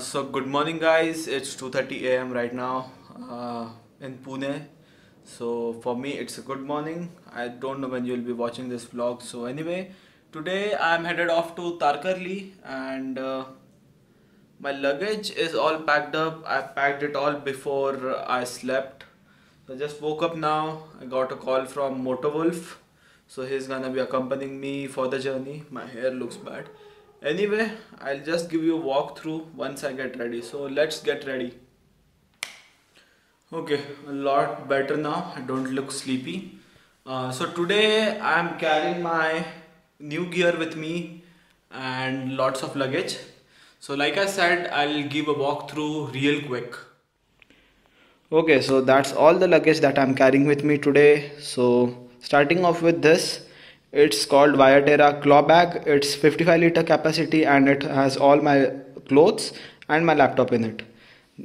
So good morning guys, it's 2:30 a.m. right now in Pune. So for me it's a good morning. I don't know when you'll be watching this vlog. So anyway, today I'm headed off to Tarkarli and my luggage is all packed up. I packed it all before I slept. So I just woke up now. I got a call from Motovulf. So he's gonna be accompanying me for the journey. My hair looks bad. Anyway, I'll just give you a walkthrough once I get ready. So let's get ready. Okay, a lot better now. I don't look sleepy. So today I'm carrying my new gear with me and lots of luggage. So like I said, I'll give a walkthrough real quick. Okay, so that's all the luggage that I'm carrying with me today. So starting off with this, it's called Viaterra Claw Bag. It's 55-liter capacity and it has all my clothes and my laptop in it.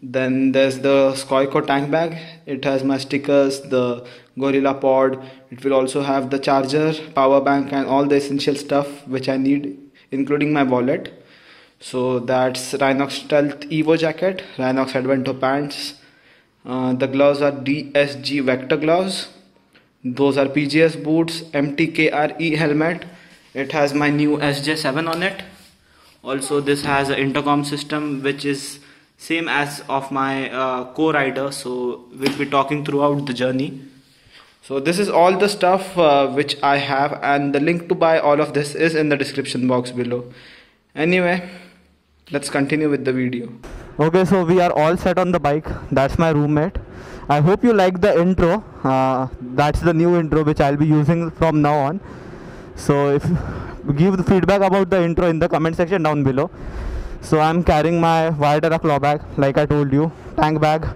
Then there's the Scoico tank bag. It has my stickers, the Gorilla Pod. It will also have the charger, power bank and all the essential stuff which I need, including my wallet. So that's Rhinox Stealth Evo jacket, Rhinox Advento pants. The gloves are DSG Vector gloves. Those are PGS boots, MTKRE helmet. It has my new SJ7 on it. Also this has an intercom system which is same as of my co-rider, so we'll be talking throughout the journey. So this is all the stuff which I have, and the link to buy all of this is in the description box below. Anyway, let's continue with the video. Okay, so we are all set on the bike. That's my roommate. I hope you like the intro. That's the new intro which I'll be using from now on. So if give the feedback about the intro in the comment section down below. So I'm carrying my Viaterra Claw bag, like I told you, tank bag,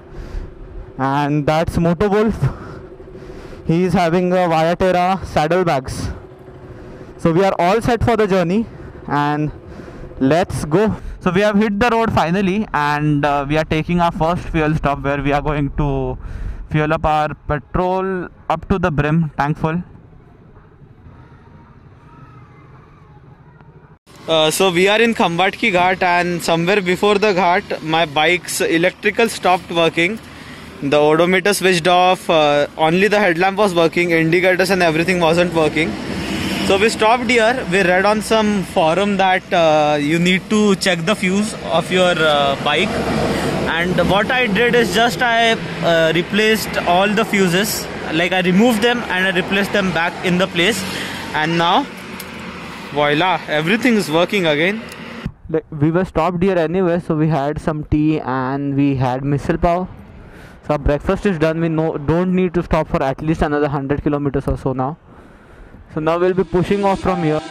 and that's Motovulf. He is having a Viaterra saddle bags. So we are all set for the journey and let's go. So we have hit the road finally, and we are taking our first fuel stop where we are going to fuel up our petrol up to the brim, tank full. So we are in Khambatki Ghat, and somewhere before the ghat my bike's electrical stopped working. The odometer switched off, only the headlamp was working, indicators and everything wasn't working. So we stopped here. We read on some forum that you need to check the fuse of your bike, and what I did is just I replaced all the fuses. Like I removed them and I replaced them back in the place, and now voila, everything is working again. We were stopped here anyway, so we had some tea and we had misal pav. So our breakfast is done. We don't need to stop for at least another 100 kilometers or so now. So now we'll be pushing off from here.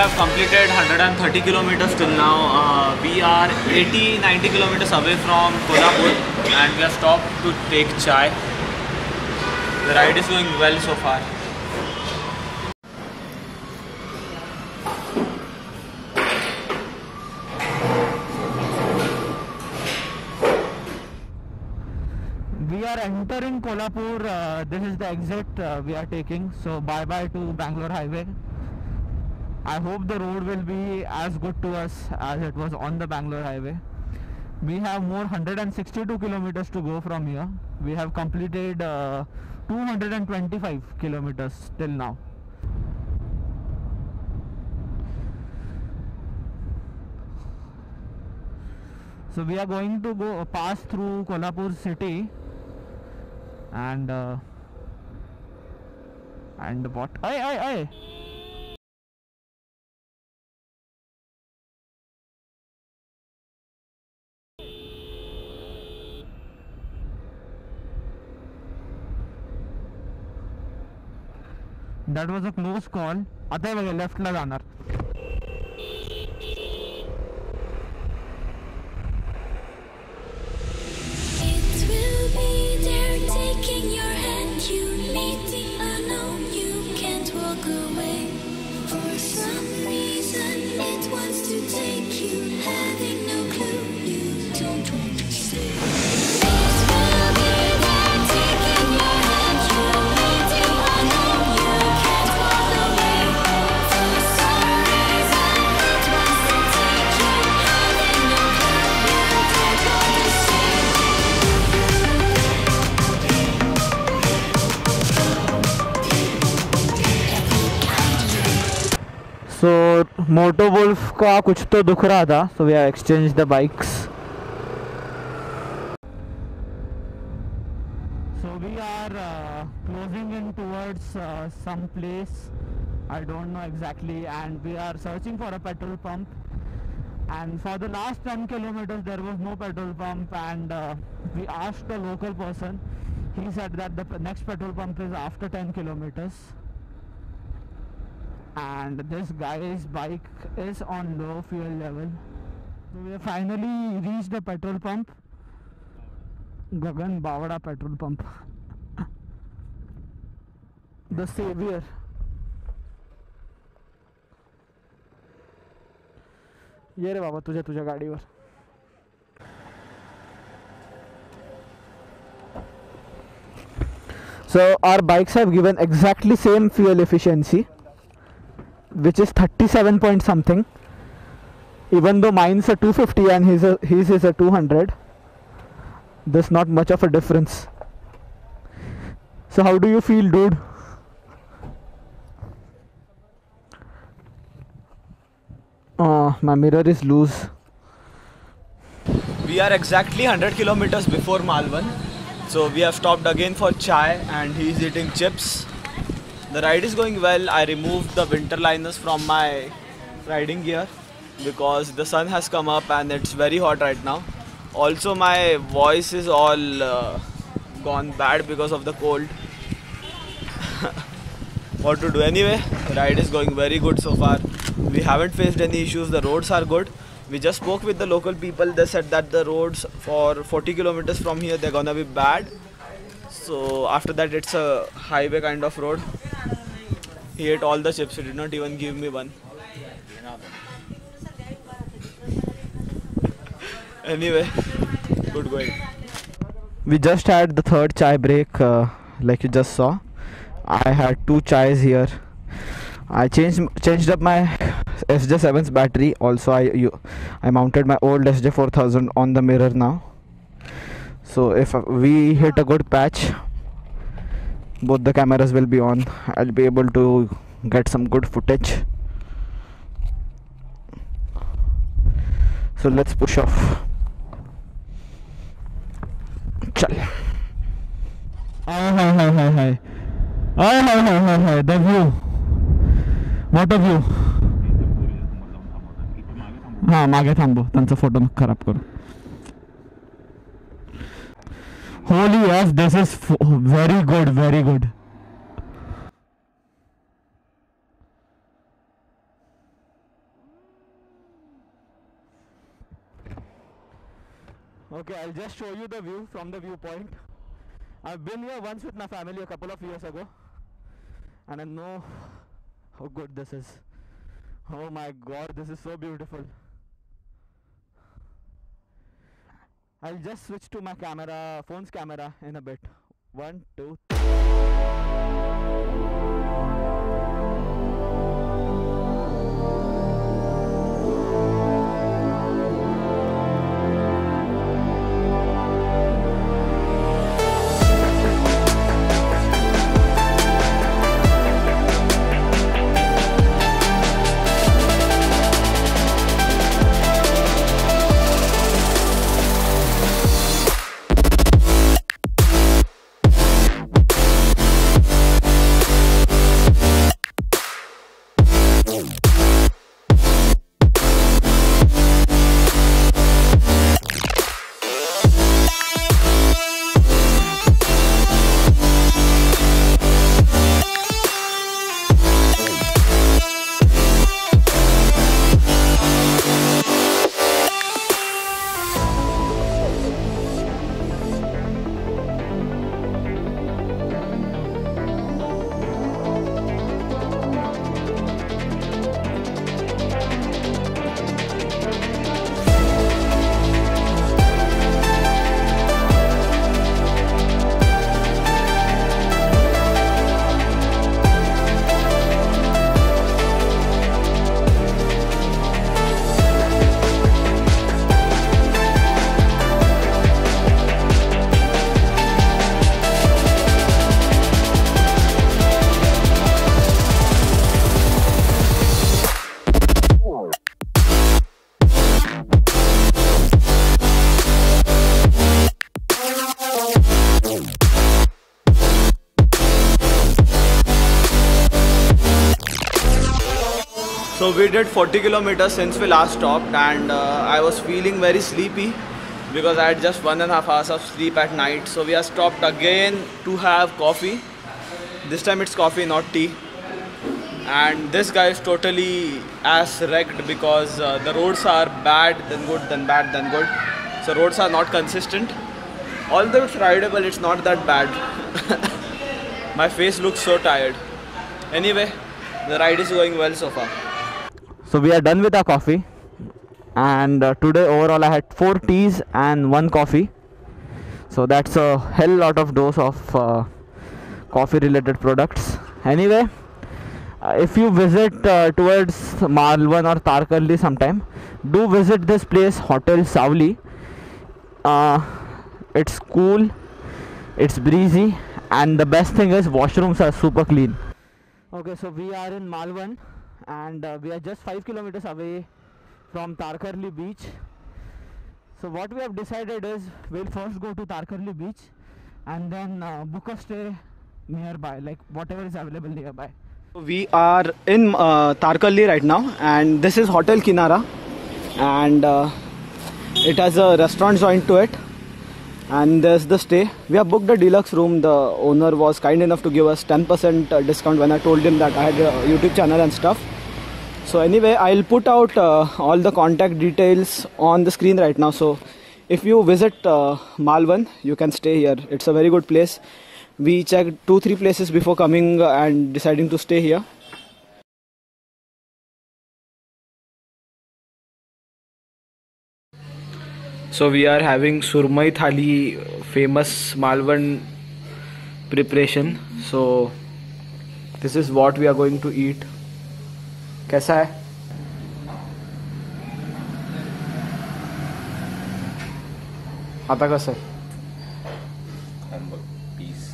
have completed 130 kilometers till now. We are 80-90 kilometers away from Kolhapur and we have stopped to take chai. The ride is going well so far. We are entering Kolhapur. This is the exit we are taking. So bye bye to Bangalore Highway. I hope the road will be as good to us as it was on the Bangalore Highway. We have more 162 kilometers to go from here. We have completed 225 kilometers till now. So we are going to go pass through Kolhapur city and what? Aye. That was a close call. आता है left ला जाणार. So Moto Wolf का कुछ तो दुख रहा था, so we have exchanged the bikes. So we are closing in towards some place, I don't know exactly, and we are searching for a petrol pump. And for the last 10 kilometers there was no petrol pump, and we asked a local person. He said that the next petrol pump is after 10 kilometers. And this guy's bike is on low fuel level. So we have finally reached the petrol pump, Gagan Bavada petrol pump. The savior. ये रे बाबा तुझ्या गाडीवर. So our bikes have given exactly same fuel efficiency, which is 37 point something, even though mine's a 250 and his is a 200. There's not much of a difference. So how do you feel, dude? Oh, my mirror is loose. We are exactly 100 kilometers before Malvan. So we have stopped again for chai and he is eating chips. The ride is going well. I removed the winter liners from my riding gear because the sun has come up and it's very hot right now. Also my voice is all gone bad because of the cold. What to do? Anyway, the ride is going very good so far. We haven't faced any issues. The roads are good. We just spoke with the local people. They said that the roads for 40 kilometers from here, they're gonna be bad. So after that it's a highway kind of road. He ate all the chips. He did not even give me one. Anyway, good going. We just had the third chai break, like you just saw. I had 2 chais here. I changed up my SJ7's battery. Also I mounted my old SJ4000 on the mirror now. So if we hit a good patch, both the cameras will be on. I'll be able to get some good footage. So let's push off. Chal. Hi. The view. What a view. हाँ मागे थांबो त्यांचा photo खराब करू. Holy yes, this is very good. Okay, I'll just show you the view from the viewpoint. I've been here once with my family a couple of years ago, and I know how good this is. Oh my god, this is so beautiful. I'll just switch to my camera, phone's camera in a bit. 1, 2, 3. So we did 40 kilometers since we last stopped, and I was feeling very sleepy because I had just 1.5 hours of sleep at night. So we have stopped again to have coffee. This time it's coffee, not tea. And this guy is totally ass wrecked because the roads are bad, then good, then bad, then good. So roads are not consistent. Although it's rideable, it's not that bad. My face looks so tired. Anyway, the ride is going well so far. So we are done with our coffee, and today overall I had 4 teas and 1 coffee. So that's a hell lot of dose of coffee related products. Anyway, if you visit towards Malvan or Tarkarli sometime, do visit this place, Hotel Savli. It's cool, it's breezy, and the best thing is washrooms are super clean. Okay, so we are in Malvan, and we are just 5 kilometers away from Tarkarli beach. So what we have decided is we'll first go to Tarkarli beach and then book a stay nearby, like whatever is available nearby. We are in Tarkarli right now, and this is Hotel Kinara, and it has a restaurant joined to it, and there's the stay. We have booked a deluxe room. The owner was kind enough to give us 10% discount when I told him that I had a YouTube channel and stuff. So anyway, I'll put out all the contact details on the screen right now. So if you visit Malvan, you can stay here. It's a very good place. We checked 2-3 places before coming and deciding to stay here. So we are having Surmai Thali, famous Malvan preparation. So this is what we are going to eat. कैसा है? आता कसं आहे? Piece